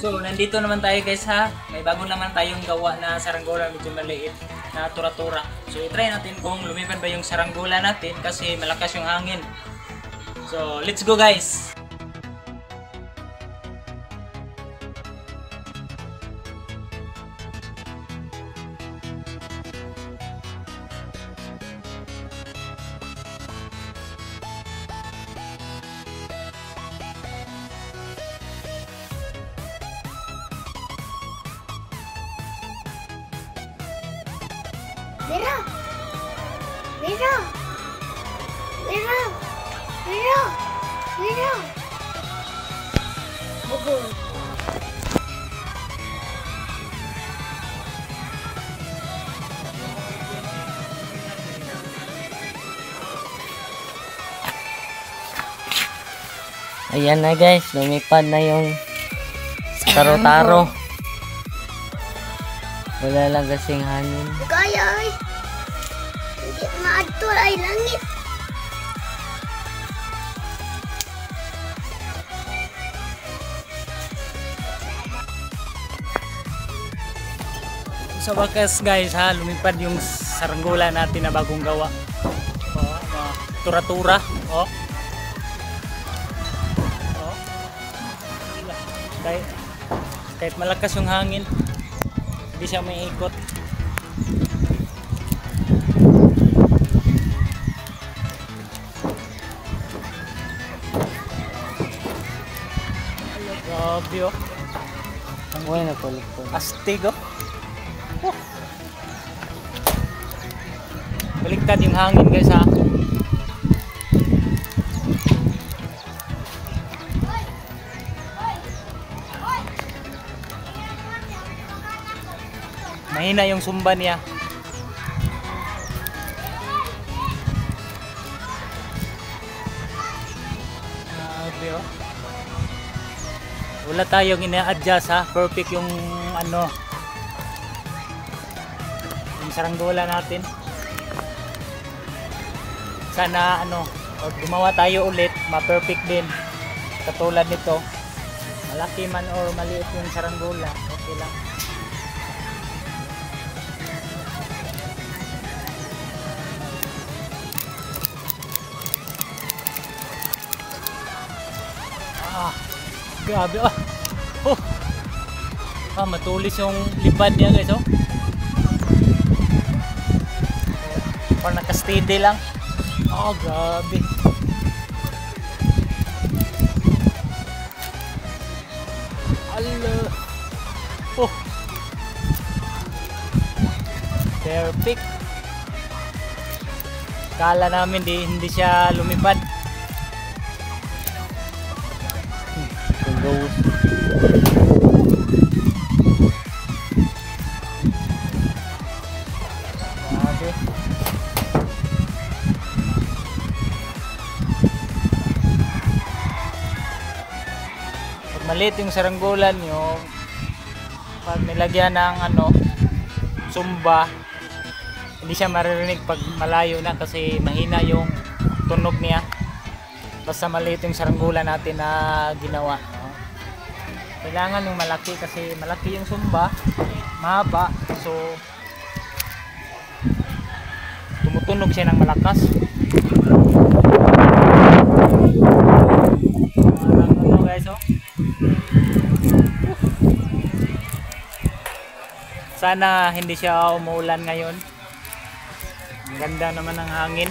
So, nandito naman tayo guys ha. May bago naman tayong gawa na saranggola medyo maliit na tura-tura. So, i-try natin kung lumipad ba yung saranggola natin kasi malakas yung hangin. So, let's go guys! Mira! Mira! Mira! Mira! Mira! Bugol. Ayan na guys, lumipad na yung taro-taro. Wala lang kasing hangin. Kaya ay! Hindi maadto ay langit. Sa wakas guys ha, lumipad yung saranggola natin na bagong gawa. Tura-tura. Oh. Oh. Kahit malakas yung hangin, hindi siya may ikot. Grabe oh. Ang buhay na kulit-kulit. Astig oh. Baliktad yung hangin guys ha. Mahina yung sumba niya. Grabe oh. Wala tayong ina-adjust ha. Perfect yung ano, yung saranggola natin. Sana ano, pag gumawa tayo ulit, ma-perfect din. Katulad nito. Malaki man or maliit yung saranggola, okay lang. Grabe ah. Oh. Matulis yung lipad niya guys oh. Parang naka-steady lang. Oh, grabe. Allah. Oh. Perfect. Kala namin hindi siya lumipad. Goes. Grabe. Pag maliit yung saranggola nyo, pag nilagyan ng ano, sumba, hindi siya maririnig pag malayo na kasi mahina yung tunog niya. Basta maliit yung saranggola natin na ginawa. Kailangan yung malaki kasi malaki yung sumba, mahaba, so tumutunog siya ng malakas. Ano guys oh. Sana hindi siya umuulan ngayon. Ang ganda naman ng hangin.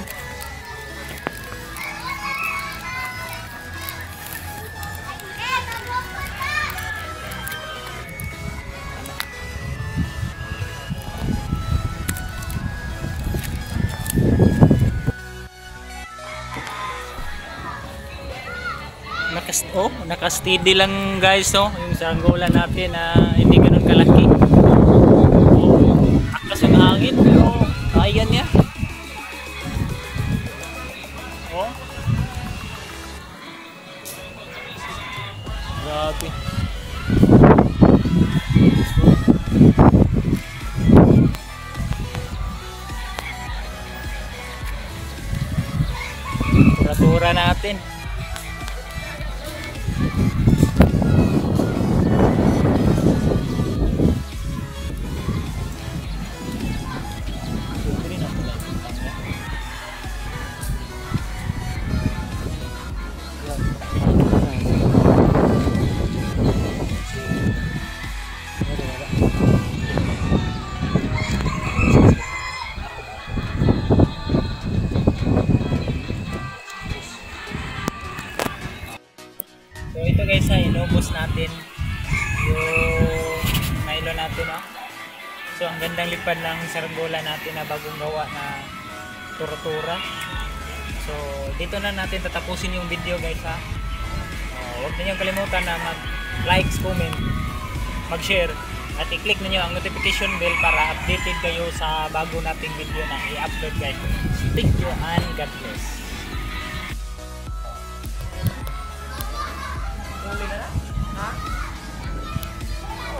Naka-steady lang guys oh, yung saranggola natin na hindi ganun kalaki. Oh, akas yung hangin pero kaya niya. Oh. Grabe. Tura-tura natin. ang gandang lipad ng saranggola natin na bagong gawa na turtura. So dito na natin tatapusin yung video guys ha. Huwag niyo kalimutan na mag-likes, comment, mag-share at i-click niyo ang notification bell para updated kayo sa bago nating video na i-upload guys. Thank you and God bless. Huli na na? Ha?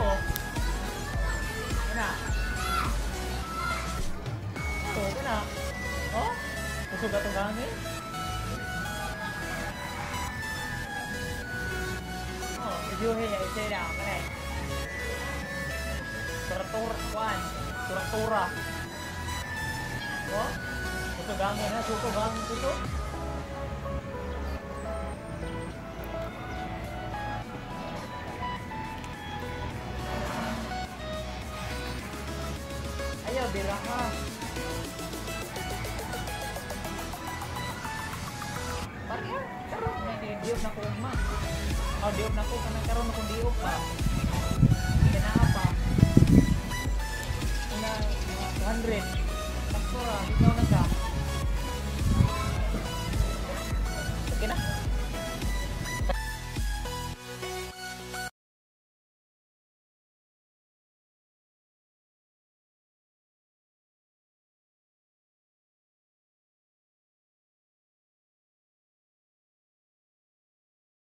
Oo. Kana? Oo, kana? Oh? Kusog atong gangin? Oh, videohin niya. Isa na. Kanay. Tura-tura. Oh? Kusog gangin ha? Suko gangin ito? Ayaw, bira ka. Parang karoon na diop na ko ma. Diop na ko kanang karoon akong diop pa. Hindi na pa. Ina 100. Takbo ra, ikaw na ka.